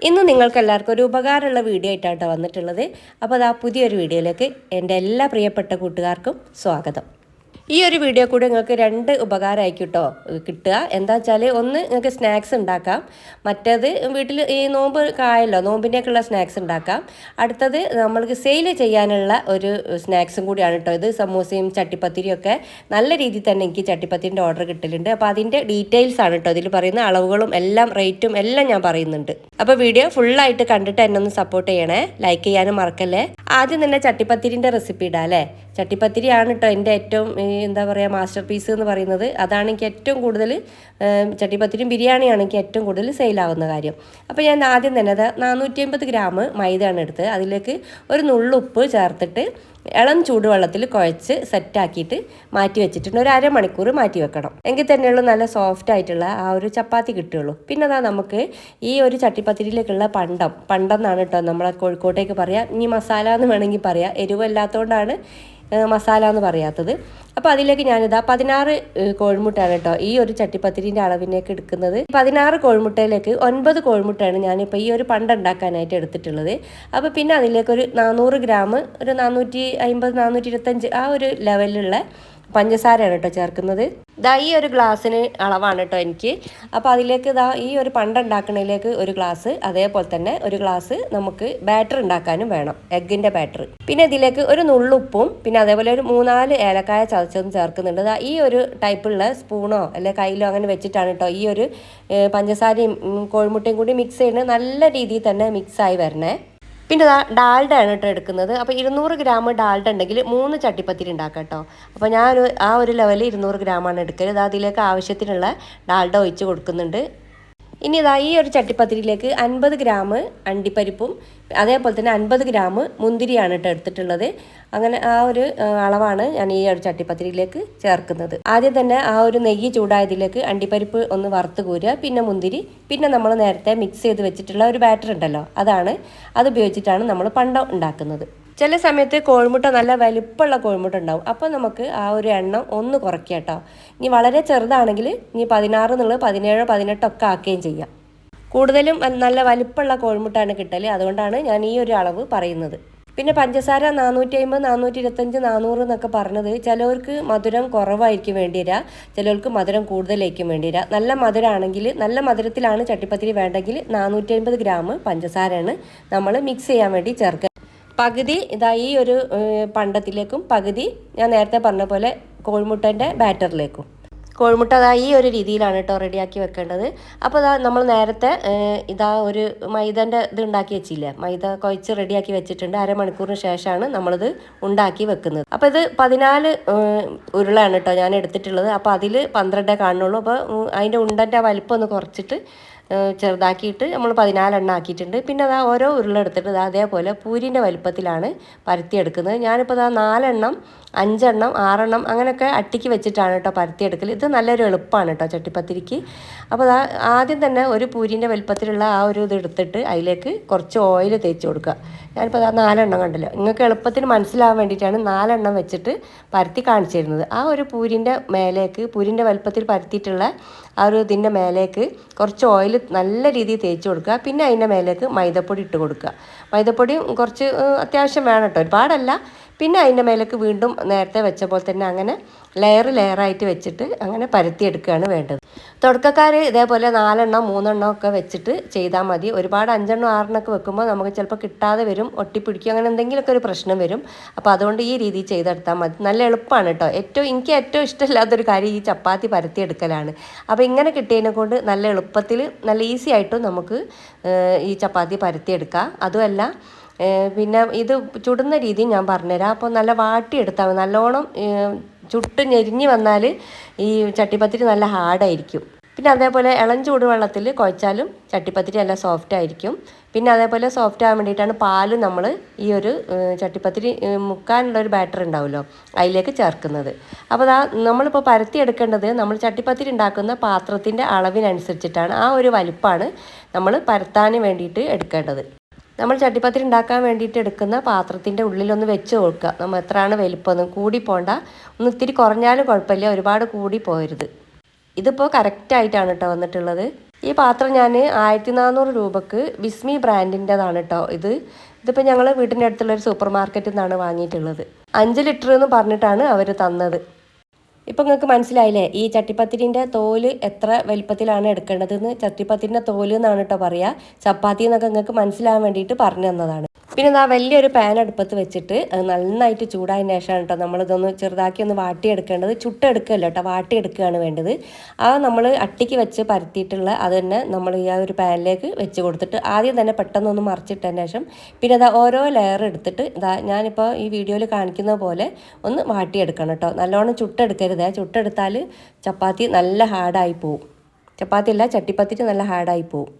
ഇന്ന് നിങ്ങൾക്ക് എല്ലാവർക്കും ഒരു ഉപകാരമുള്ള വീഡിയോ ആയിട്ടാണ് വന്നിട്ടുള്ളത്. അപ്പോൾ അതാ പുതിയൊരു വീഡിയോയിലേക്ക് എൻ്റെ എല്ലാ പ്രിയപ്പെട്ട കൂട്ടുകാർക്കും സ്വാഗതം. ഈ ഒരു വീഡിയോ കൂടി നിങ്ങൾക്ക് രണ്ട് ഉപകാരമായിരിക്കും കേട്ടോ കിട്ടുക. എന്താ വെച്ചാൽ ഒന്ന് നിങ്ങൾക്ക് സ്നാക്സ് ഉണ്ടാക്കാം, മറ്റേത് വീട്ടിൽ ഈ നോമ്പ് കായല്ലോ നോമ്പിൻ്റെയൊക്കെയുള്ള സ്നാക്സ് ഉണ്ടാക്കാം. അടുത്തത് നമ്മൾക്ക് സെയിൽ ചെയ്യാനുള്ള ഒരു സ്നാക്സും കൂടിയാണ് കേട്ടോ ഇത്. സമൂസയും ചട്ടിപ്പത്തിരിയും ഒക്കെ നല്ല രീതിയിൽ തന്നെ എനിക്ക് ചട്ടിപ്പത്തിരിൻ്റെ ഓർഡർ കിട്ടലുണ്ട്. അപ്പോൾ അതിൻ്റെ ഡീറ്റെയിൽസ് ആണ് കേട്ടോ ഇതിൽ പറയുന്ന, അളവുകളും എല്ലാം റേറ്റും എല്ലാം ഞാൻ പറയുന്നുണ്ട്. അപ്പോൾ വീഡിയോ ഫുള്ളായിട്ട് കണ്ടിട്ട് എന്നെ ഒന്ന് സപ്പോർട്ട് ചെയ്യണേ, ലൈക്ക് ചെയ്യാനും മറക്കല്ലേ. ആദ്യം തന്നെ ചട്ടിപ്പത്തിരിൻ്റെ റെസിപ്പി ഇടാം അല്ലേ. ചട്ടിപ്പത്തിരിയാണ് കേട്ടോ എൻ്റെ ഏറ്റവും എന്താ പറയുക മാസ്റ്റർ പീസ് എന്ന് പറയുന്നത്. അതാണ് എനിക്ക് ഏറ്റവും കൂടുതൽ, ചട്ടിപ്പത്തിരിയും ബിരിയാണിയാണ് എനിക്ക് ഏറ്റവും കൂടുതൽ സെയിലാവുന്ന കാര്യം. അപ്പോൾ ഞാൻ ആദ്യം തന്നെ അത് 450 ഗ്രാം മൈദയാണ് എടുത്തത്. അതിലേക്ക് ഒരു നുള്ളുപ്പ് ചേർത്തിട്ട് ഇളം ചൂടുവെള്ളത്തിൽ കുഴച്ച് സെറ്റാക്കിയിട്ട് മാറ്റി വെച്ചിട്ടുണ്ട്. ഒരു അരമണിക്കൂർ മാറ്റി വെക്കണം. എങ്കിൽ തന്നെയുള്ളൂ നല്ല സോഫ്റ്റ് ആയിട്ടുള്ള ആ ഒരു ചപ്പാത്തി കിട്ടുകയുള്ളൂ. പിന്നെ അതാ നമുക്ക് ഈ ഒരു ചട്ടിപ്പത്തിരിയിലേക്കുള്ള പണ്ടം എന്നാണ് കേട്ടോ നമ്മളെ കോഴിക്കോട്ടേക്ക് പറയാം. ഇനി മസാല എന്ന് വേണമെങ്കിൽ പറയാം, എരിവല്ലാത്തതുകൊണ്ടാണ് മസാല എന്ന് പറയാത്തത്. അപ്പോൾ അതിലേക്ക് ഞാനിതാ 16 കോഴിമുട്ടയാണ് കേട്ടോ ഈ ഒരു ചട്ടിപ്പത്തിരിൻ്റെ അളവിനേക്ക് എടുക്കുന്നത്. 16 കോഴിമുട്ടയിലേക്ക് 9 കോഴിമുട്ടയാണ് ഞാനിപ്പോൾ ഈ ഒരു ഉണ്ടാക്കാനായിട്ട് എടുത്തിട്ടുള്ളത്. അപ്പോൾ പിന്നെ അതിലേക്കൊരു 400 ഗ്രാം, ഒരു 450 425 ആ ഒരു ലെവലിലുള്ള പഞ്ചസാരയാണ് കേട്ടോ ചേർക്കുന്നത്. ഇതാ ഈ ഒരു ഗ്ലാസ്സിന് അളവാണ് കേട്ടോ എനിക്ക്. അപ്പോൾ അതിലേക്ക് ഇതാ ഈ ഒരു ഉണ്ടാക്കുന്നതിലേക്ക് ഒരു ഗ്ലാസ്, അതേപോലെ തന്നെ ഒരു ഗ്ലാസ് നമുക്ക് ബാറ്റർ ഉണ്ടാക്കാനും വേണം, എഗ്ഗിൻ്റെ ബാറ്റർ. പിന്നെ ഇതിലേക്ക് ഒരു നുള്ളുപ്പും പിന്നെ അതേപോലെ ഒരു 3-4 ഏലക്കായ ചതച്ചതും ചേർക്കുന്നുണ്ട്. ഇതാ ഈ ഒരു ടൈപ്പുള്ള സ്പൂണോ അല്ലെ കയ്യിലോ അങ്ങനെ വെച്ചിട്ടാണ് കേട്ടോ ഈ ഒരു പഞ്ചസാരയും കോഴിമുട്ടയും കൂടി മിക്സ് ചെയ്യുന്നത്. നല്ല രീതിയിൽ തന്നെ മിക്സായി വരണേ. പിന്നെ ഡാൽഡ ആണ് കേട്ടോ എടുക്കുന്നത്. അപ്പോൾ 200 ഗ്രാം ഡാൽഡ ഉണ്ടെങ്കിൽ 3 ചട്ടിപ്പത്തിരി ഉണ്ടാക്കാം കേട്ടോ. അപ്പോൾ ഞാൻ ആ ഒരു ലെവലിൽ 200 ഗ്രാമാണ് എടുക്കൽ. അതിലേക്ക് ആവശ്യത്തിനുള്ള ഡാൽഡ ഒഴിച്ച് കൊടുക്കുന്നുണ്ട്. ഇനി ഇതാ ഈ ഒരു ചട്ടിപ്പത്തിരിയിലേക്ക് 50 ഗ്രാം അണ്ടിപ്പരിപ്പും അതേപോലെ തന്നെ 50 ഗ്രാം മുന്തിരിയാണ് കേട്ടോ എടുത്തിട്ടുള്ളത്. അങ്ങനെ ആ ഒരു അളവാണ് ഞാൻ ഈ ഒരു ചട്ടിപ്പത്തിരിയിലേക്ക് ചേർക്കുന്നത്. ആദ്യം തന്നെ ആ ഒരു നെയ്യ് ചൂടായതിലേക്ക് അണ്ടിപ്പരിപ്പ് ഒന്ന് വറുത്ത് കോരുക, പിന്നെ മുന്തിരി, പിന്നെ നമ്മൾ നേരത്തെ മിക്സ് ചെയ്ത് വെച്ചിട്ടുള്ള ഒരു ബാറ്റർ ഉണ്ടല്ലോ അത് ഉപയോഗിച്ചിട്ടാണ് നമ്മൾ പണ്ടം ഉണ്ടാക്കുന്നത്. ചില സമയത്ത് കോഴിമുട്ട നല്ല വലിപ്പമുള്ള കോഴിമുട്ട ഉണ്ടാവും. അപ്പോൾ നമുക്ക് ആ ഒരു എണ്ണം ഒന്ന് കുറയ്ക്കുക കേട്ടോ. ഇനി വളരെ ചെറുതാണെങ്കിൽ ഇനി 16 എന്നുള്ളത് 17 18 ഒക്കെ ആക്കുകയും ചെയ്യാം. കൂടുതലും നല്ല വലിപ്പമുള്ള കോഴിമുട്ടാണ് കിട്ടൽ, അതുകൊണ്ടാണ് ഞാൻ ഈ ഒരു അളവ് പറയുന്നത്. പിന്നെ പഞ്ചസാര 450 425 400 എന്നൊക്കെ പറഞ്ഞത് ചിലവർക്ക് മധുരം കുറവായിരിക്കും വേണ്ടി വരിക, ചിലവർക്ക് മധുരം കൂടുതലായിരിക്കും വേണ്ടി വരിക. നല്ല മധുരമാണെങ്കിൽ, നല്ല മധുരത്തിലാണ് ചട്ടിപ്പത്തിരി വേണ്ടെങ്കിൽ 450 ഗ്രാം പഞ്ചസാരയാണ് നമ്മൾ മിക്സ് ചെയ്യാൻ വേണ്ടി ചേർക്കുക. പകുതി ഇതാ ഈ ഒരു പണ്ടത്തിലേക്കും പകുതി ഞാൻ നേരത്തെ പറഞ്ഞ പോലെ കോഴിമുട്ടൻ്റെ ബാറ്ററിലേക്കും. കോഴിമുട്ട അതാ ഈ ഒരു രീതിയിലാണ് കേട്ടോ റെഡിയാക്കി വെക്കേണ്ടത്. അപ്പോൾ അതാ നമ്മൾ നേരത്തെ ഇതാ ഒരു മൈദൻ്റെ ഇത് ഉണ്ടാക്കി വെച്ചില്ലേ, മൈദ കുഴച്ച് റെഡിയാക്കി വെച്ചിട്ടുണ്ട്. അരമണിക്കൂറിന് ശേഷമാണ് നമ്മളിത് ഉണ്ടാക്കി വെക്കുന്നത്. അപ്പോൾ ഇത് 14 ഉരുളയാണ് കേട്ടോ ഞാൻ എടുത്തിട്ടുള്ളത്. അപ്പോൾ അതിൽ 12 കാണുന്നുള്ളൂ. അപ്പോൾ അതിൻ്റെ ഉണ്ടൻ്റെ വലിപ്പം ഒന്ന് കുറച്ചിട്ട് ചെറുതാക്കിയിട്ട് നമ്മൾ 14 എണ്ണം ആക്കിയിട്ടുണ്ട്. പിന്നെ അതാ ഓരോ ഉരുളെടുത്തിട്ട് അതേപോലെ പൂരിൻ്റെ വലിപ്പത്തിലാണ് പരത്തിയെടുക്കുന്നത്. ഞാനിപ്പോൾ അതാ 4 എണ്ണം 5 എണ്ണം 6 എണ്ണം അങ്ങനെയൊക്കെ അട്ടിക്ക് വെച്ചിട്ടാണ് കേട്ടോ പരത്തിയെടുക്കൽ. ഇത് നല്ലൊരു എളുപ്പമാണ് കേട്ടോ ചട്ടിപ്പത്തിരിക്ക്. അപ്പോൾ ആദ്യം തന്നെ ഒരു പൂരിൻ്റെ വലിപ്പത്തിലുള്ള ആ ഒരു ഇത് എടുത്തിട്ട് അതിലേക്ക് കുറച്ച് ഓയിൽ തേച്ച് കൊടുക്കുക. ഞാനിപ്പോൾ അതാ 4 എണ്ണം കണ്ടല്ലോ, നിങ്ങൾക്ക് എളുപ്പത്തിന് മനസ്സിലാവാൻ വേണ്ടിയിട്ടാണ് 4 എണ്ണം വെച്ചിട്ട് പരത്തി കാണിച്ചു തരുന്നത്. ആ ഒരു പൂരിൻ്റെ വലിപ്പത്തിൽ പരത്തിയിട്ടുള്ള ആ ഒരു ഇതിൻ്റെ മേലേക്ക് കുറച്ച് ഓയിൽ നല്ല രീതിയിൽ തേച്ച് കൊടുക്കുക. പിന്നെ അതിൻ്റെ മേലേക്ക് മൈദപ്പൊടി ഇട്ട് കൊടുക്കുക. മൈദപ്പൊടി കുറച്ച് അത്യാവശ്യം വേണം കേട്ടോ, ഒരുപാടല്ല. പിന്നെ അതിൻ്റെ മേലേക്ക് വീണ്ടും നേരത്തെ വെച്ച പോലെ തന്നെ അങ്ങനെ ലെയറായിട്ട് വെച്ചിട്ട് അങ്ങനെ പരത്തിയെടുക്കുകയാണ് വേണ്ടത്. തുടക്കക്കാർ ഇതേപോലെ 4 എണ്ണം 3 എണ്ണം ഒക്കെ വെച്ചിട്ട് ചെയ്താൽ മതി. ഒരുപാട് 5 എണ്ണം 6 എണ്ണമൊക്കെ വെക്കുമ്പോൾ നമുക്ക് ചിലപ്പോൾ കിട്ടാതെ വരും, ഒട്ടിപ്പിടിക്കും, അങ്ങനെ എന്തെങ്കിലുമൊക്കെ ഒരു പ്രശ്നം വരും. അപ്പോൾ അതുകൊണ്ട് ഈ രീതിയിൽ ചെയ്തെടുത്താൽ മതി. നല്ല എളുപ്പമാണ് കേട്ടോ. എനിക്ക് ഏറ്റവും ഇഷ്ടമില്ലാത്തൊരു കാര്യം ഈ ചപ്പാത്തി പരത്തിയെടുക്കലാണ്. അപ്പോൾ ഇങ്ങനെ കിട്ടിയതിനെ കൊണ്ട് നല്ല എളുപ്പത്തിൽ നല്ല ഈസി ആയിട്ടും നമുക്ക് ഈ ചപ്പാത്തി പരത്തിയെടുക്കാം. അതുമല്ല പിന്നെ ഇത് ചുടുന്ന രീതി ഞാൻ പറഞ്ഞുതരാം. അപ്പോൾ നല്ല വാട്ടിയെടുത്താൽ മതി. നല്ലോണം ചുട്ട് ഞെരിഞ്ഞ് വന്നാൽ ഈ ചട്ടിപ്പത്തിരി നല്ല ഹാർഡായിരിക്കും. പിന്നെ അതേപോലെ ഇളം ചൂടുവെള്ളത്തിൽ കുഴച്ചാലും ചട്ടിപ്പത്തിരി നല്ല സോഫ്റ്റ് ആയിരിക്കും. പിന്നെ അതേപോലെ സോഫ്റ്റ് ആകാൻ വേണ്ടിയിട്ടാണ് പാലും നമ്മൾ ഈ ഒരു ചട്ടിപ്പത്തിരി മുക്കാനുള്ള ഒരു ബാറ്റർ ഉണ്ടാവുമല്ലോ അതിലേക്ക് ചേർക്കുന്നത്. അപ്പോൾ നമ്മളിപ്പോൾ പരത്തിയെടുക്കേണ്ടത് നമ്മൾ ചട്ടിപ്പത്തിരി ഉണ്ടാക്കുന്ന പാത്രത്തിൻ്റെ അളവിനനുസരിച്ചിട്ടാണ്. ആ ഒരു വലിപ്പമാണ് നമ്മൾ പരത്താൻ വേണ്ടിയിട്ട് എടുക്കേണ്ടത്. നമ്മൾ ചട്ടിപ്പത്തിരി ഉണ്ടാക്കാൻ വേണ്ടിയിട്ട് എടുക്കുന്ന പാത്രത്തിൻ്റെ ഉള്ളിലൊന്ന് വെച്ച് കൊടുക്കുക. നമ്മൾ എത്രയാണ് വലിപ്പമൊന്നും കൂടി പോണ്ട, ഒന്ന് ഇത്തിരി കുറഞ്ഞാലും കുഴപ്പമില്ല, ഒരുപാട് കൂടി പോകരുത്. ഇതിപ്പോൾ കറക്റ്റായിട്ടാണ് കേട്ടോ വന്നിട്ടുള്ളത്. ഈ പാത്രം ഞാൻ 1400 രൂപക്ക് വിസ്മി ബ്രാൻഡിൻ്റെതാണ് കേട്ടോ. ഇതിപ്പോൾ ഞങ്ങൾ വീട്ടിൻ്റെ അടുത്തുള്ള ഒരു സൂപ്പർ മാർക്കറ്റിൽ നിന്നാണ് വാങ്ങിയിട്ടുള്ളത്. 5 ലിറ്റർ എന്ന് പറഞ്ഞിട്ടാണ് അവർ തന്നത്. ഇപ്പം നിങ്ങൾക്ക് മനസ്സിലായില്ലേ ഈ ചട്ടിപ്പത്തിരിൻ്റെ തോല് എത്ര വലിപ്പത്തിലാണ് എടുക്കേണ്ടതെന്ന്. ചട്ടിപ്പത്തിരിൻ്റെ തോല് എന്നാണ് കേട്ടോ പറയുക. ചപ്പാത്തി എന്നൊക്കെ നിങ്ങൾക്ക് മനസ്സിലാകാൻ വേണ്ടിയിട്ട് പറഞ്ഞു തന്നതാണ്. പിന്നെ ഇതാ വലിയൊരു പാൻ അടുപ്പത്ത് വെച്ചിട്ട് അത് നന്നായിട്ട് ചൂടായതിന് ശേഷമാണ് കേട്ടോ നമ്മളിതൊന്ന് ചെറുതാക്കി ഒന്ന് വാട്ടിയെടുക്കേണ്ടത്. ചുട്ടെടുക്കുകയല്ല കേട്ടോ, വാട്ടിയെടുക്കുകയാണ് വേണ്ടത്. ആ നമ്മൾ അട്ടിക്ക് വെച്ച് പരത്തിയിട്ടുള്ള അത് തന്നെ നമ്മൾ ഈ ആ ഒരു പാനിലേക്ക് വെച്ച് കൊടുത്തിട്ട് ആദ്യം തന്നെ പെട്ടെന്നൊന്ന് മറിച്ചിട്ടതിന് ശേഷം പിന്നെ ഇതാ ഓരോ ലെയർ എടുത്തിട്ട് ഇതാ ഞാനിപ്പോൾ ഈ വീഡിയോയിൽ കാണിക്കുന്ന പോലെ ഒന്ന് വാട്ടിയെടുക്കണം കേട്ടോ. നല്ലോണം ചുട്ടെടുക്കരുത്. ചുട്ടെടുത്താൽ ചപ്പാത്തി നല്ല ഹാർഡായി പോവും. ചപ്പാത്തി അല്ല, ചട്ടിപ്പത്തിരി നല്ല ഹാർഡായി പോവും.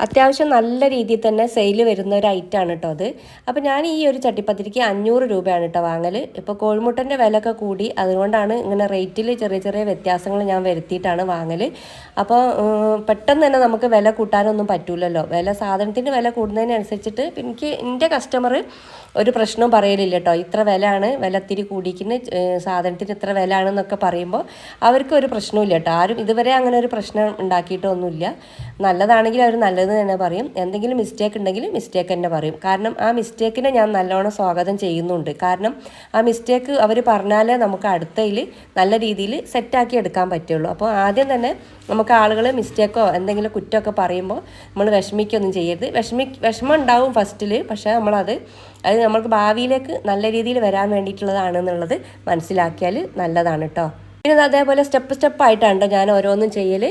അത്യാവശ്യം നല്ല രീതിയിൽ തന്നെ സെയിൽ വരുന്ന ഒരു ഐറ്റമാണ് കേട്ടോ അത്. അപ്പോൾ ഞാൻ ഈ ഒരു ചട്ടിപ്പത്തിരിക്ക് 500 രൂപയാണ് കേട്ടോ വാങ്ങൽ. ഇപ്പോൾ കോഴിമുട്ടൻ്റെ വിലയൊക്കെ കൂടി, അതുകൊണ്ടാണ് ഇങ്ങനെ റേറ്റിൽ ചെറിയ ചെറിയ വ്യത്യാസങ്ങൾ ഞാൻ വരുത്തിയിട്ടാണ് വാങ്ങൽ. അപ്പോൾ പെട്ടെന്ന് തന്നെ നമുക്ക് വില കൂട്ടാനൊന്നും പറ്റൂലല്ലോ. സാധനത്തിൻ്റെ വില കൂടുന്നതിനനുസരിച്ചിട്ട് എൻ്റെ കസ്റ്റമർ ഒരു പ്രശ്നവും പറയലില്ല കേട്ടോ. ഇത്ര വിലയാണ്, വില ഇത്തിരി കൂടിക്കുന്ന സാധനത്തിന് ഇത്ര വില ആണെന്നൊക്കെ പറയുമ്പോൾ അവർക്കൊരു പ്രശ്നമില്ല കേട്ടോ. ആരും ഇതുവരെ അങ്ങനെ ഒരു പ്രശ്നം ഉണ്ടാക്കിയിട്ടൊന്നുമില്ല. നല്ലതാണെങ്കിൽ അവർ നല്ലത് തന്നെ പറയും. എന്തെങ്കിലും മിസ്റ്റേക്ക് ഉണ്ടെങ്കിൽ മിസ്റ്റേക്ക് തന്നെ പറയും. കാരണം ആ മിസ്റ്റേക്കിനെ ഞാൻ നല്ലോണം സ്വാഗതം ചെയ്യുന്നുണ്ട്. കാരണം ആ മിസ്റ്റേക്ക് അവർ പറഞ്ഞാലേ നമുക്ക് അടുത്തതിൽ നല്ല രീതിയിൽ സെറ്റാക്കി എടുക്കാൻ പറ്റുള്ളൂ. അപ്പോൾ ആദ്യം തന്നെ നമുക്ക് ആളുകൾ മിസ്റ്റേക്കോ എന്തെങ്കിലും കുറ്റമൊക്കെ പറയുമ്പോൾ നമ്മൾ വിഷമിക്കൊന്നും ചെയ്യരുത്. വിഷമം ഉണ്ടാവും ഫസ്റ്റിൽ, പക്ഷേ അത് നമ്മൾക്ക് ഭാവിയിലേക്ക് നല്ല രീതിയിൽ വരാൻ വേണ്ടിയിട്ടുള്ളതാണെന്നുള്ളത് മനസ്സിലാക്കിയാൽ നല്ലതാണ് കേട്ടോ. പിന്നെ അതേപോലെ സ്റ്റെപ്പായിട്ടാണ് ഞാൻ ഓരോന്നും ചെയ്യൽ.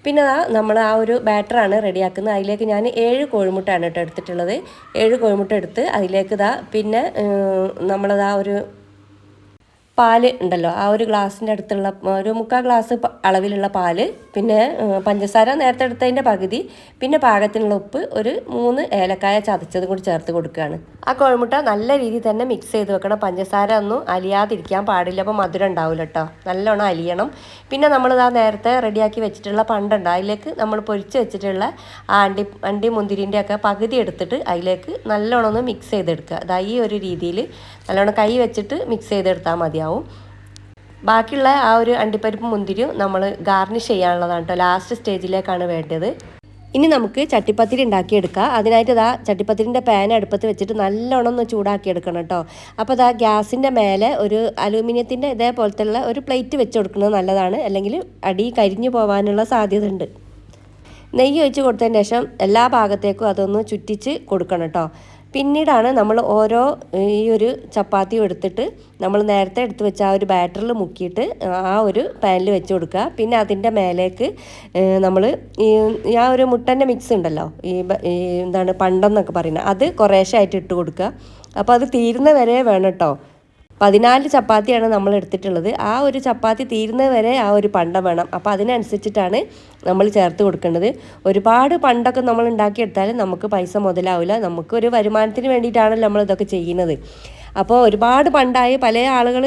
പിന്നെ നമ്മൾ ആ ഒരു ബാറ്ററാണ് റെഡിയാക്കുന്നത്. അതിലേക്ക് ഞാൻ 7 കോഴിമുട്ടയാണ് കേട്ടോ എടുത്തിട്ടുള്ളത്. 7 കോഴിമുട്ട എടുത്ത് അതിലേക്ക് പിന്നെ നമ്മളതാ ഒരു പാല് ഉണ്ടല്ലോ, ആ ഒരു ഗ്ലാസിൻ്റെ അടുത്തുള്ള ഒരു 3/4 ഗ്ലാസ് അളവിലുള്ള പാല്, പിന്നെ പഞ്ചസാര നേരത്തെ എടുത്തതിൻ്റെ പകുതി, പിന്നെ പാകത്തിനുള്ള ഉപ്പ്, ഒരു 3 ഏലക്കായ ചതച്ചതും കൂടി ചേർത്ത് കൊടുക്കുകയാണ്. ആ കോഴിമുട്ട നല്ല രീതിയിൽ തന്നെ മിക്സ് ചെയ്ത് വെക്കണം. പഞ്ചസാര ഒന്നും അലിയാതിരിക്കാൻ പാടില്ല, അപ്പോൾ മധുരം ഉണ്ടാവില്ല കേട്ടോ. നല്ലോണം അലിയണം. പിന്നെ നമ്മളിതാ നേരത്തെ റെഡിയാക്കി വെച്ചിട്ടുള്ള പണ്ടുണ്ട്, അതിലേക്ക് നമ്മൾ പൊരിച്ച് വെച്ചിട്ടുള്ള ആ അണ്ടി മുന്തിരിൻ്റെ ഒക്കെ പകുതി എടുത്തിട്ട് അതിലേക്ക് നല്ലോണം ഒന്ന് മിക്സ് ചെയ്തെടുക്കുക. അതാ ഈ ഒരു രീതിയിൽ നല്ലോണം കൈ വെച്ചിട്ട് മിക്സ് ചെയ്തെടുത്താൽ മതിയാവും. ബാക്കിയുള്ള ആ ഒരു അണ്ടിപ്പരിപ്പ് മുന്തിരിയും നമ്മൾ ഗാർണിഷ് ചെയ്യാനുള്ളതാണ് കേട്ടോ. ലാസ്റ്റ് സ്റ്റേജിലേക്കാണ് വേണ്ടത്. ഇനി നമുക്ക് ചട്ടിപ്പത്തിരി ഉണ്ടാക്കിയെടുക്കാം. അതിനായിട്ട് ചട്ടിപ്പത്തിരിൻ്റെ പാൻ അടുപ്പത്ത് വെച്ചിട്ട് നല്ലോണം ഒന്ന് ചൂടാക്കിയെടുക്കണം കേട്ടോ. അപ്പോൾ ഗ്യാസിൻ്റെ മേലെ ഒരു അലൂമിനിയത്തിൻ്റെ ഇതേപോലത്തുള്ള ഒരു പ്ലേറ്റ് വെച്ച് കൊടുക്കുന്നത് നല്ലതാണ്. അല്ലെങ്കിൽ അടി കരിഞ്ഞു പോകാനുള്ള സാധ്യത ഉണ്ട്. നെയ്യ് ഒഴിച്ച് കൊടുത്തതിന് ശേഷം എല്ലാ ഭാഗത്തേക്കും അതൊന്ന് ചുറ്റിച്ച് കൊടുക്കണം കേട്ടോ. പിന്നീടാണ് നമ്മൾ ഓരോ ഈ ഒരു ചപ്പാത്തിയും എടുത്തിട്ട് നമ്മൾ നേരത്തെ എടുത്ത് വെച്ച ആ ഒരു ബാറ്ററിൽ മുക്കിയിട്ട് ആ ഒരു പാനിൽ വെച്ച് കൊടുക്കുക. പിന്നെ അതിൻ്റെ മേലേക്ക് നമ്മൾ ആ ഒരു മുട്ടൻ്റെ മിക്സ് ഉണ്ടല്ലോ, എന്താണ് പണ്ടെന്നൊക്കെ പറയുന്നത്, അത് കുറേശ്ശായിട്ട് ഇട്ട് കൊടുക്കുക. അപ്പോൾ അത് തീരുന്ന വരെ വേണം കേട്ടോ. 14 ചപ്പാത്തിയാണ് നമ്മൾ എടുത്തിട്ടുള്ളത്. ആ ഒരു ചപ്പാത്തി തീരുന്നത് വരെ ആ ഒരു പണ്ടം വേണം. അപ്പോൾ അതിനനുസരിച്ചിട്ടാണ് നമ്മൾ ചേർത്ത് കൊടുക്കേണ്ടത്. ഒരുപാട് പണ്ടൊക്കെ നമ്മൾ ഉണ്ടാക്കിയെടുത്താൽ നമുക്ക് പൈസ മുതലാവില്ല. നമുക്കൊരു വരുമാനത്തിന് വേണ്ടിയിട്ടാണല്ലോ നമ്മൾ ഇതൊക്കെ ചെയ്യുന്നത്. അപ്പോൾ ഒരുപാട് പണ്ടായി പല ആളുകൾ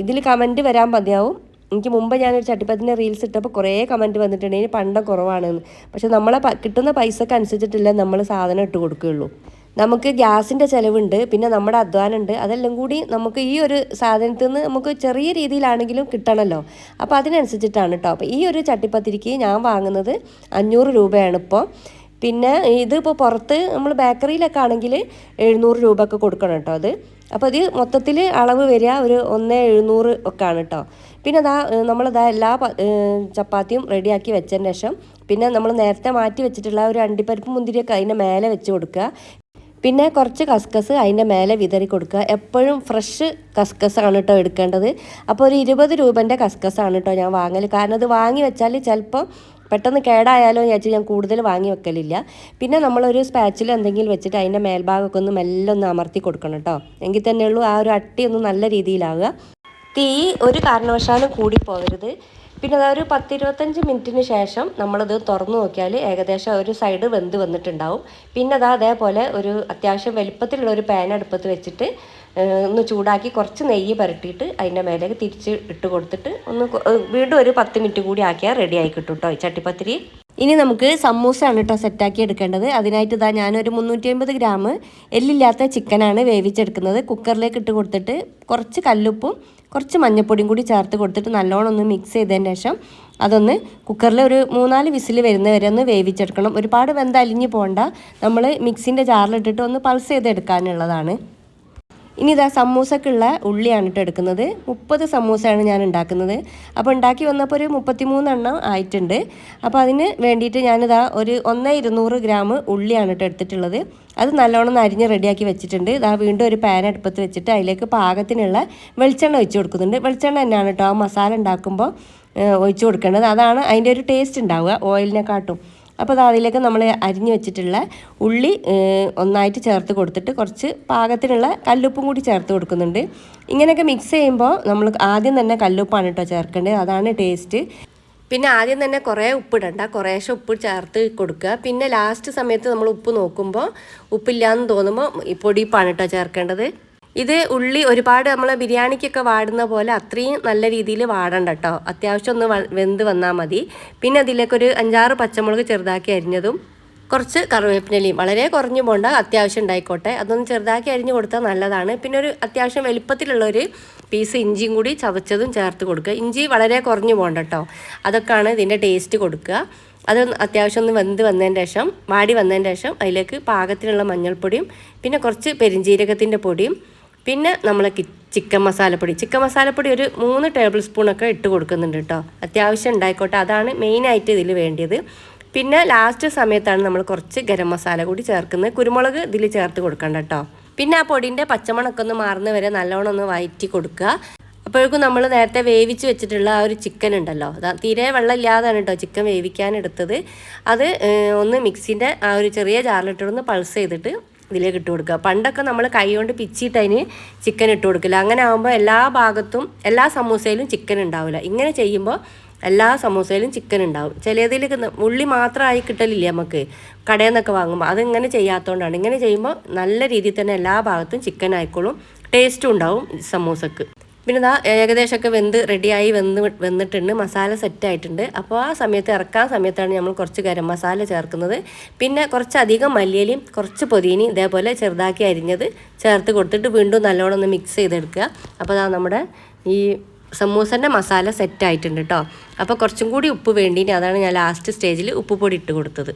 ഇതിൽ കമൻറ്റ് വരാൻ മതിയാവും. എനിക്ക് മുമ്പ് ഞാനൊരു ചട്ടിപ്പത്തിൻ്റെ റീൽസ് ഇട്ടപ്പോൾ കുറേ കമൻറ്റ് വന്നിട്ടുണ്ട്, ഇനി പണ്ടം കുറവാണെന്ന്. പക്ഷെ നമ്മളെ കിട്ടുന്ന പൈസക്ക് അനുസരിച്ചിട്ടില്ല നമ്മൾ സാധനം ഇട്ട് കൊടുക്കുകയുള്ളൂ. നമുക്ക് ഗ്യാസിൻ്റെ ചിലവുണ്ട്, പിന്നെ നമ്മുടെ അധ്വാനമുണ്ട്. അതെല്ലാം കൂടി നമുക്ക് ഈ ഒരു സാധനത്തിൽ നിന്ന് നമുക്ക് ചെറിയ രീതിയിലാണെങ്കിലും കിട്ടണമല്ലോ. അപ്പോൾ അതിനനുസരിച്ചിട്ടാണ് കേട്ടോ. അപ്പോൾ ഈ ഒരു ചട്ടിപ്പത്തിരിക്ക് ഞാൻ വാങ്ങുന്നത് 500 രൂപയാണ് ഇപ്പോൾ. പിന്നെ ഇതിപ്പോൾ പുറത്ത് നമ്മൾ ബേക്കറിയിലൊക്കെ ആണെങ്കിൽ 700 രൂപയൊക്കെ കൊടുക്കണം കേട്ടോ അത്. അപ്പോൾ ഇത് മൊത്തത്തിൽ അളവ് വരിക ഒരു 1,700 ഒക്കെ ആണ് കേട്ടോ. പിന്നെ നമ്മളിതാ എല്ലാ ചപ്പാത്തിയും റെഡിയാക്കി വെച്ചതിന് ശേഷം പിന്നെ നമ്മൾ നേരത്തെ മാറ്റി വെച്ചിട്ടുള്ള ഒരു അണ്ടിപ്പരിപ്പ് മുന്തിരിയൊക്കെ അതിൻ്റെ മേലെ വെച്ച് കൊടുക്കുക. പിന്നെ കുറച്ച് കസ്കസ് അതിൻ്റെ മേലെ വിതറി കൊടുക്കുക. എപ്പോഴും ഫ്രഷ് കസ്കസാണ് കേട്ടോ എടുക്കേണ്ടത്. അപ്പോൾ ഒരു 20 രൂപൻ്റെ കസ്കസാണ് കേട്ടോ ഞാൻ വാങ്ങൽ. കാരണം അത് വാങ്ങി വെച്ചാൽ ചിലപ്പോൾ പെട്ടെന്ന് കേടായാലോ എന്ന് വിചാരിച്ച് ഞാൻ കൂടുതൽ വാങ്ങി വെക്കലില്ല. പിന്നെ നമ്മളൊരു സ്പാച്ചിൽ എന്തെങ്കിലും വെച്ചിട്ട് അതിൻ്റെ മേൽഭാഗമൊക്കെ ഒന്ന് മെല്ലെ ഒന്ന് അമർത്തി കൊടുക്കണം കേട്ടോ. എങ്കിൽ തന്നെയുള്ളൂ ആ ഒരു അട്ടിയൊന്നും നല്ല രീതിയിലാവുക. തീ ഒരു കാരണവശാലും കൂടി പോകരുത്. പിന്നെ അതൊരു 10-25 മിനിറ്റിന് ശേഷം നമ്മളിത് തുറന്നു നോക്കിയാൽ ഏകദേശം ഒരു സൈഡ് വെന്ത് വന്നിട്ടുണ്ടാവും. പിന്നെ അതേപോലെ ഒരു അത്യാവശ്യം വലിപ്പത്തിലുള്ള ഒരു പാൻ അടുപ്പത്ത് വെച്ചിട്ട് ഒന്ന് ചൂടാക്കി കുറച്ച് നെയ്യ് പുരട്ടിയിട്ട് അതിൻ്റെ മേലേക്ക് തിരിച്ച് ഇട്ട് കൊടുത്തിട്ട് വീണ്ടും ഒരു 10 മിനിറ്റ് കൂടി ആക്കിയാൽ റെഡി ആയി കിട്ടും കേട്ടോ ഈ ചട്ടിപ്പത്തിരി. ഇനി നമുക്ക് സമൂസയാണ് കേട്ടോ സെറ്റാക്കി എടുക്കേണ്ടത്. അതിനായിട്ട് ഞാനൊരു 350 ഗ്രാം എല്ലില്ലാത്ത ചിക്കനാണ് വേവിച്ചെടുക്കുന്നത്. കുക്കറിലേക്ക് ഇട്ട് കൊടുത്തിട്ട് കുറച്ച് കല്ലുപ്പും കുറച്ച് മഞ്ഞൾപ്പൊടിയും കൂടി ചേർത്ത് കൊടുത്തിട്ട് നല്ലോണം ഒന്ന് മിക്സ് ചെയ്തതിന് ശേഷം അതൊന്ന് കുക്കറിൽ ഒരു 3-4 വിസിൽ വരുന്ന വരെ ഒന്ന് വേവിച്ചെടുക്കണം. ഒരുപാട് വെന്ത് അലിഞ്ഞ് പോകണ്ട. നമ്മൾ മിക്സിൻ്റെ ജാറിലിട്ടിട്ട് ഒന്ന് പൾസ് ചെയ്തെടുക്കാനുള്ളതാണ്. ഇനി ഇതാ സമൂസക്കുള്ള ഉള്ളിയാണ് കേട്ടോ എടുക്കുന്നത്. 30 സമൂസയാണ് ഞാൻ ഉണ്ടാക്കുന്നത്. അപ്പോൾ ഉണ്ടാക്കി വന്നപ്പോൾ ഒരു 33 എണ്ണം ആയിട്ടുണ്ട്. അപ്പോൾ അതിന് വേണ്ടിയിട്ട് ഞാനിതാ ഒരു 1-200 ഗ്രാം ഉള്ളിയാണ് കേട്ടോ എടുത്തിട്ടുള്ളത്. അത് നല്ലോണം അരിഞ്ഞ് റെഡിയാക്കി വെച്ചിട്ടുണ്ട്. ഇതാ വീണ്ടും ഒരു പാൻ അടുപ്പത്ത് വെച്ചിട്ട് അതിലേക്ക് പാകത്തിനുള്ള വെളിച്ചെണ്ണ ഒഴിച്ച് കൊടുക്കുന്നുണ്ട്. വെളിച്ചെണ്ണ തന്നെയാണ് കേട്ടോ ആ മസാല ഉണ്ടാക്കുമ്പോൾ ഒഴിച്ച് കൊടുക്കേണ്ടത്. അതാണ് അതിൻ്റെ ഒരു ടേസ്റ്റ് ഉണ്ടാവുക ഓയിലിനെക്കാട്ടും. അപ്പോൾ അതിലേക്ക് നമ്മൾ അരിഞ്ഞ് വെച്ചിട്ടുള്ള ഉള്ളി ഒന്നായിട്ട് ചേർത്ത് കൊടുത്തിട്ട് കുറച്ച് പാകത്തിനുള്ള കല്ലുപ്പും കൂടി ചേർത്ത് കൊടുക്കുന്നുണ്ട്. ഇങ്ങനെയൊക്കെ മിക്സ് ചെയ്യുമ്പോൾ നമ്മൾ ആദ്യം തന്നെ കല്ലുപ്പാണ് കേട്ടോ ചേർക്കേണ്ടത്. അതാണ് ടേസ്റ്റ്. പിന്നെ ആദ്യം തന്നെ കുറേ ഉപ്പിടണ്ട, കുറേശ്ശെ ഉപ്പ് ചേർത്ത് കൊടുക്കുക. പിന്നെ ലാസ്റ്റ് സമയത്ത് നമ്മൾ ഉപ്പ് നോക്കുമ്പോൾ ഉപ്പില്ലാന്ന് തോന്നുമ്പോൾ ഈ പൊടിപ്പാണ് കേട്ടോ ചേർക്കേണ്ടത്. ഇത് ഉള്ളി ഒരുപാട് നമ്മൾ ബിരിയാണിക്കൊക്കെ വാടുന്ന പോലെ അത്രയും നല്ല രീതിയിൽ വാടണ്ട കേട്ടോ. അത്യാവശ്യം ഒന്ന് വെന്ത് വന്നാൽ മതി. പിന്നെ അതിലേക്കൊരു 5-6 പച്ചമുളക് ചെറുതാക്കി അരിഞ്ഞതും കുറച്ച് കറിവേപ്പിലയും, വളരെ കുറഞ്ഞു പോണ്ട, അത്യാവശ്യം ഉണ്ടായിക്കോട്ടെ, അതൊന്ന് ചെറുതാക്കി അരിഞ്ഞ് കൊടുത്താൽ നല്ലതാണ്. പിന്നെ ഒരു അത്യാവശ്യം വലുപ്പത്തിലുള്ളൊരു പീസ് ഇഞ്ചിയും കൂടി ചതച്ചതും ചേർത്ത് കൊടുക്കുക. ഇഞ്ചി വളരെ കുറഞ്ഞു പോകണ്ട കേട്ടോ. അതൊക്കെയാണ് ഇതിൻ്റെ ടേസ്റ്റ് കൊടുക്കുക. അത് അത്യാവശ്യം ഒന്ന് വെന്ത് വന്നതിന് ശേഷം, വാടി വന്നതിന് ശേഷം അതിലേക്ക് പാകത്തിനുള്ള മഞ്ഞൾപ്പൊടിയും പിന്നെ കുറച്ച് പെരിഞ്ജീരകത്തിൻ്റെ പൊടിയും പിന്നെ നമ്മൾ ചിക്കൻ മസാലപ്പൊടി ഒരു 3 ടേബിൾ സ്പൂണൊക്കെ ഇട്ട് കൊടുക്കുന്നുണ്ട് കേട്ടോ. അത്യാവശ്യം ഉണ്ടായിക്കോട്ടെ, അതാണ് മെയിനായിട്ട് ഇതിൽ വേണ്ടിയത്. പിന്നെ ലാസ്റ്റ് സമയത്താണ് നമ്മൾ കുറച്ച് ഗരം മസാല കൂടി ചേർക്കുന്നത്. കുരുമുളക് ഇതിൽ ചേർത്ത് കൊടുക്കണ്ട കേട്ടോ. പിന്നെ ആ പൊടിൻ്റെ പച്ചമണമൊക്കെ ഒന്ന് മാറുന്ന വരെ നല്ലോണം ഒന്ന് വഴറ്റി കൊടുക്കുക. അപ്പോഴേക്കും നമ്മൾ നേരത്തെ വേവിച്ച് വെച്ചിട്ടുള്ള ആ ഒരു ചിക്കൻ ഉണ്ടല്ലോ, തീരെ വെള്ളമില്ലാതാണ് കേട്ടോ ചിക്കൻ വേവിക്കാനെടുത്തത്. അത് ഒന്ന് മിക്സിൻ്റെ ആ ഒരു ചെറിയ ജാറിലിട്ടൊന്ന് പൾസ് ചെയ്തിട്ട് ഇതിലേക്ക് ഇട്ട് കൊടുക്കുക. പണ്ടൊക്കെ നമ്മൾ കൈ കൊണ്ട് പിച്ചിട്ട് അതിന് ചിക്കൻ ഇട്ട് കൊടുക്കില്ല. അങ്ങനെ ആകുമ്പോൾ എല്ലാ ഭാഗത്തും എല്ലാ സമൂസയിലും ചിക്കൻ ഉണ്ടാവില്ല. ഇങ്ങനെ ചെയ്യുമ്പോൾ എല്ലാ സമൂസയിലും ചിക്കൻ ഉണ്ടാവും. ചിലതിലേക്ക് ഉള്ളി മാത്രമായി കിട്ടലില്ലേ നമുക്ക് കടയിൽ നിന്നൊക്കെ വാങ്ങുമ്പോൾ, അതിങ്ങനെ ചെയ്യാത്തതുകൊണ്ടാണ്. ഇങ്ങനെ ചെയ്യുമ്പോൾ നല്ല രീതിയിൽ തന്നെ എല്ലാ ഭാഗത്തും ചിക്കൻ ആയിക്കോളും, ടേസ്റ്റും ഉണ്ടാവും സമൂസക്ക്. പിന്നെ ഇതാ ഏകദേശമൊക്കെ റെഡിയായി വെന്നിട്ടുണ്ട്, മസാല സെറ്റായിട്ടുണ്ട്. അപ്പോൾ ആ സമയത്ത് ഇറക്കാൻ സമയത്താണ് നമ്മൾ കുറച്ച് ഗരം മസാല ചേർക്കുന്നത്. പിന്നെ കുറച്ചധികം മല്ലിയിലയും കുറച്ച് പൊതിനയും ഇതേപോലെ ചെറുതാക്കി അരിഞ്ഞത് ചേർത്ത് കൊടുത്തിട്ട് വീണ്ടും നല്ലോണം ഒന്ന് മിക്സ് ചെയ്തെടുക്കുക. അപ്പോൾ അതാ നമ്മുടെ ഈ സമൂസൻ്റെ മസാല സെറ്റായിട്ടുണ്ട് കേട്ടോ. അപ്പോൾ കുറച്ചും കൂടി ഉപ്പ് വേണ്ടിയിട്ട് അതാണ് ഞാൻ ലാസ്റ്റ് സ്റ്റേജിൽ ഉപ്പ് പൊടി ഇട്ട് കൊടുത്തത്.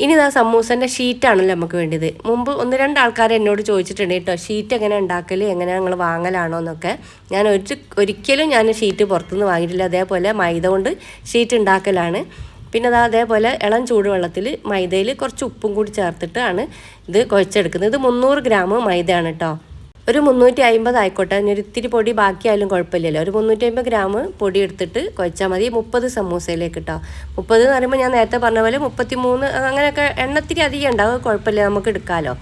ഇനി ഇതാ സമൂസൻ്റെ ഷീറ്റാണല്ലോ നമുക്ക് വേണ്ടത്. മുമ്പ് 1-2 ആൾക്കാർ എന്നോട് ചോദിച്ചിട്ടുണ്ട് കേട്ടോ, ഷീറ്റ് എങ്ങനെ ഉണ്ടാക്കൽ, എങ്ങനെ ഞങ്ങൾ വാങ്ങലാണോ എന്നൊക്കെ. ഞാൻ ഒരിക്കലും ഷീറ്റ് പുറത്തുനിന്ന് വാങ്ങിയിട്ടില്ല. അതേപോലെ മൈദ കൊണ്ട് ഷീറ്റ് ഉണ്ടാക്കലാണ്. പിന്നെ അതേപോലെ ഇളം ചൂടുവെള്ളത്തിൽ മൈദയിൽ കുറച്ച് ഉപ്പും കൂടി ചേർത്തിട്ടാണ് ഇത് കുഴച്ചെടുക്കുന്നത്. ഇത് 300 ഗ്രാം മൈദയാണ് കേട്ടോ. ഒരു 350 ആയിക്കോട്ടെ, ഒരു ഇത്തിരി പൊടി ബാക്കിയായാലും കുഴപ്പമില്ലല്ലോ. ഒരു 350 ഗ്രാം പൊടി എടുത്തിട്ട് കുഴച്ചാൽ മതി 30 സമൂസയിലേക്ക് കേട്ടോ. 30 എന്ന് പറയുമ്പോൾ ഞാൻ നേരത്തെ പറഞ്ഞ പോലെ 33 അങ്ങനെയൊക്കെ എണ്ണത്തിരി അധികം ഉണ്ടാവും, കുഴപ്പമില്ല, നമുക്ക് എടുക്കാമല്ലോ.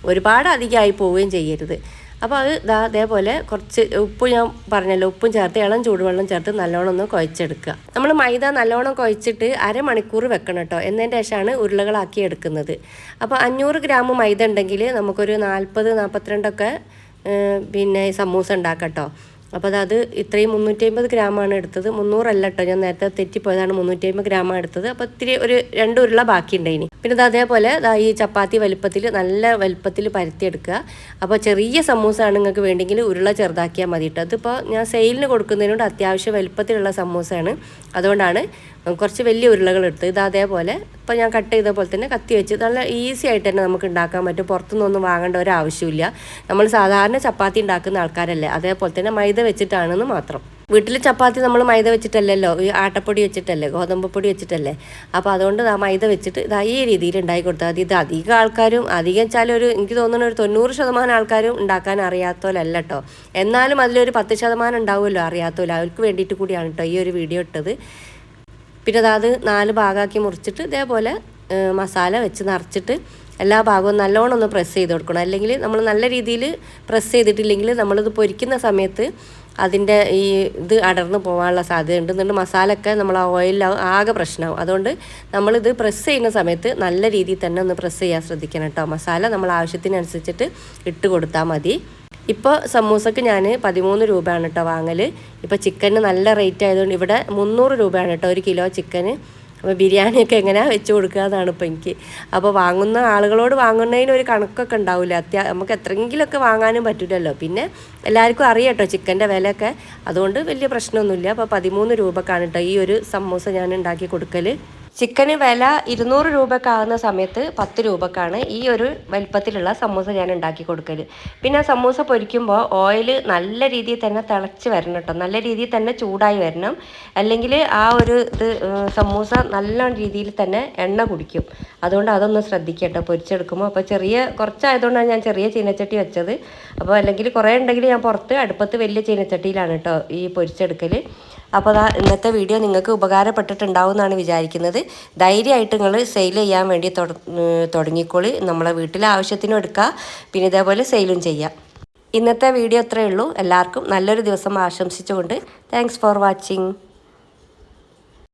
ഒരുപാട് അധികമായി പോവുകയും ചെയ്യരുത്. അപ്പോൾ അത് അതേപോലെ കുറച്ച് ഉപ്പ് ഞാൻ പറഞ്ഞല്ലോ, ഉപ്പും ചേർത്ത് ഇളം ചൂടുവെള്ളം ചേർത്ത് നല്ലോണം ഒന്ന് കുഴച്ചെടുക്കുക. നമ്മൾ മൈദ നല്ലോണം കുഴച്ചിട്ട് അരമണിക്കൂർ വെക്കണം കേട്ടോ. എന്നതിൻ്റെ ശേഷമാണ് ഉരുളകളാക്കി എടുക്കുന്നത്. അപ്പോൾ 500 ഗ്രാം മൈദ ഉണ്ടെങ്കിൽ നമുക്കൊരു 40-42 പിന്നെ സമൂസ ഉണ്ടാക്കാം കേട്ടോ. അപ്പോൾ അത് ഇത്രയും 350 ഗ്രാമാണ് എടുത്തത്. 300 അല്ല കേട്ടോ, ഞാൻ നേരത്തെ തെറ്റിപ്പോയതാണ്. 350 ഗ്രാമാണ് എടുത്തത്. അപ്പോൾ ഇത്തിരി ഒരു 2 ഉരുള ബാക്കിയുണ്ടായിനി. പിന്നെ അതേപോലെ ഈ ചപ്പാത്തി വലിപ്പത്തിൽ നല്ല വലിപ്പത്തിൽ പരത്തിയെടുക്കുക. അപ്പോൾ ചെറിയ സമൂസ ആണ് നിങ്ങൾക്ക് വേണ്ടെങ്കിൽ ഉരുള ചെറുതാക്കിയാൽ മതി കേട്ടോ. അതിപ്പോൾ ഞാൻ സെയിലിന് കൊടുക്കുന്നതിനോട് അത്യാവശ്യം വലിപ്പത്തിലുള്ള സമൂസയാണ്, അതുകൊണ്ടാണ് കുറച്ച് വലിയ ഉരുളകൾ എടുത്തത്. അതേപോലെ ഇപ്പോൾ ഞാൻ കട്ട് ചെയ്ത പോലെ തന്നെ കത്തി വെച്ച് നല്ല ഈസി ആയിട്ട് തന്നെ നമുക്ക് ഉണ്ടാക്കാൻ പറ്റും. പുറത്തുനിന്നൊന്നും വാങ്ങേണ്ട ഒരു ആവശ്യമില്ല. നമ്മൾ സാധാരണ ചപ്പാത്തി ഉണ്ടാക്കുന്ന ആൾക്കാരല്ലേ, അതേപോലെ തന്നെ മൈദ വെച്ചിട്ടാണെന്ന് മാത്രം. വീട്ടിൽ ചപ്പാത്തി നമ്മൾ മൈദ വെച്ചിട്ടല്ലല്ലോ, ഈ ആട്ടപ്പൊടി വെച്ചിട്ടല്ലേ, ഗോതമ്പ് പൊടി വെച്ചിട്ടല്ലേ. അപ്പോൾ അതുകൊണ്ട് ആ മൈദ വെച്ചിട്ട് ഈ രീതിയിൽ ഉണ്ടാക്കി കൊടുത്താൽ മതി. ഇത് അധികം ആൾക്കാരും, അധികം വെച്ചാൽ എനിക്ക് തോന്നുന്ന ഒരു 90% ആൾക്കാരും ഉണ്ടാക്കാൻ അറിയാത്തവരല്ല കേട്ടോ. എന്നാലും അതിലൊരു 10% ഉണ്ടാവുമല്ലോ അറിയാത്തവല്ലോ, അവർക്ക് വേണ്ടിയിട്ട് കൂടിയാണ് കേട്ടോ ഈ ഒരു വീഡിയോ ഇട്ടത്. പിന്നെ അത് 4 ഭാഗമാക്കി മുറിച്ചിട്ട് ഇതേപോലെ മസാല വെച്ച് നിറച്ചിട്ട് എല്ലാ ഭാഗവും നല്ലോണം ഒന്ന് പ്രസ് ചെയ്ത് കൊടുക്കണം. അല്ലെങ്കിൽ നമ്മൾ നല്ല രീതിയിൽ പ്രസ് ചെയ്തിട്ടില്ലെങ്കിൽ നമ്മളിത് പൊരിക്കുന്ന സമയത്ത് അതിൻ്റെ ഇത് അടർന്ന് പോകാനുള്ള സാധ്യതയുണ്ട്. എന്നിട്ട് മസാലയൊക്കെ നമ്മൾ ആ ഓയിലിൽ ആകെ പ്രശ്നമാവും. അതുകൊണ്ട് നമ്മളിത് പ്രസ് ചെയ്യുന്ന സമയത്ത് നല്ല രീതിയിൽ തന്നെ ഒന്ന് പ്രസ് ചെയ്യാൻ ശ്രദ്ധിക്കണം കേട്ടോ. മസാല നമ്മൾ ആവശ്യത്തിനനുസരിച്ചിട്ട് ഇട്ട് കൊടുത്താൽ മതി. ഇപ്പോൾ സമൂസക്ക് ഞാൻ 13 രൂപയാണ് കേട്ടോ വാങ്ങൽ. ഇപ്പോൾ ചിക്കന് നല്ല റേറ്റ് ആയതുകൊണ്ട് ഇവിടെ 300 രൂപയാണ് കേട്ടോ 1 കിലോ ചിക്കന്. അപ്പോൾ ബിരിയാണിയൊക്കെ എങ്ങനെയാണ് വെച്ച് കൊടുക്കുക എന്നാണ് ഇപ്പോൾ എനിക്ക്. അപ്പോൾ വാങ്ങുന്ന ആളുകളോട് വാങ്ങുന്നതിന് ഒരു കണക്കൊക്കെ ഉണ്ടാവില്ല. നമുക്ക് എത്രയെങ്കിലുമൊക്കെ വാങ്ങാനും പറ്റില്ലല്ലോ. പിന്നെ എല്ലാവർക്കും അറിയാം കേട്ടോ ചിക്കൻ്റെ വിലയൊക്കെ, അതുകൊണ്ട് വലിയ പ്രശ്നമൊന്നുമില്ല. അപ്പോൾ 13 രൂപക്കാണ് കേട്ടോ ഈ ഒരു സമൂസ ഞാൻ ഉണ്ടാക്കി കൊടുക്കൽ. ചിക്കന് വില 200 രൂപയൊക്കെ ആകുന്ന സമയത്ത് 10 രൂപക്കാണ് ഈ ഒരു വലിപ്പത്തിലുള്ള സമൂസ ഞാൻ ഉണ്ടാക്കി കൊടുക്കൽ. പിന്നെ സമൂസ പൊരിക്കുമ്പോൾ ഓയിൽ നല്ല രീതിയിൽ തന്നെ തിളച്ച് വരണം കേട്ടോ, നല്ല രീതിയിൽ തന്നെ ചൂടായി വരണം. അല്ലെങ്കിൽ ആ ഒരു സമൂസ നല്ല രീതിയിൽ തന്നെ എണ്ണ കുടിക്കും. അതുകൊണ്ട് അതൊന്ന് ശ്രദ്ധിക്കുക കേട്ടോ പൊരിച്ചെടുക്കുമ്പോൾ. അപ്പോൾ കുറച്ചായതുകൊണ്ടാണ് ഞാൻ ചെറിയ ചീനച്ചട്ടി വെച്ചത്. അപ്പോൾ അല്ലെങ്കിൽ കുറേ ഉണ്ടെങ്കിൽ ഞാൻ പുറത്ത് അടുപ്പത്ത് വലിയ ചീനച്ചട്ടിയിലാണ് കേട്ടോ ഈ പൊരിച്ചെടുക്കൽ. അപ്പോൾ ഇന്നത്തെ വീഡിയോ നിങ്ങൾക്ക് ഉപകാരപ്പെട്ടിട്ടുണ്ടാവും എന്നാണ് വിചാരിക്കുന്നത്. ധൈര്യമായിട്ട് നിങ്ങൾ സെയിൽ ചെയ്യാൻ വേണ്ടി തുടങ്ങിക്കോളി. നമ്മളെ വീട്ടിലെ ആവശ്യത്തിനും എടുക്കുക, പിന്നെ ഇതേപോലെ സെയിലും ചെയ്യാം. ഇന്നത്തെ വീഡിയോ അത്രയേ ഉള്ളൂ. എല്ലാവർക്കും നല്ലൊരു ദിവസം ആശംസിച്ചുകൊണ്ട് താങ്ക്സ് ഫോർ വാച്ചിങ്.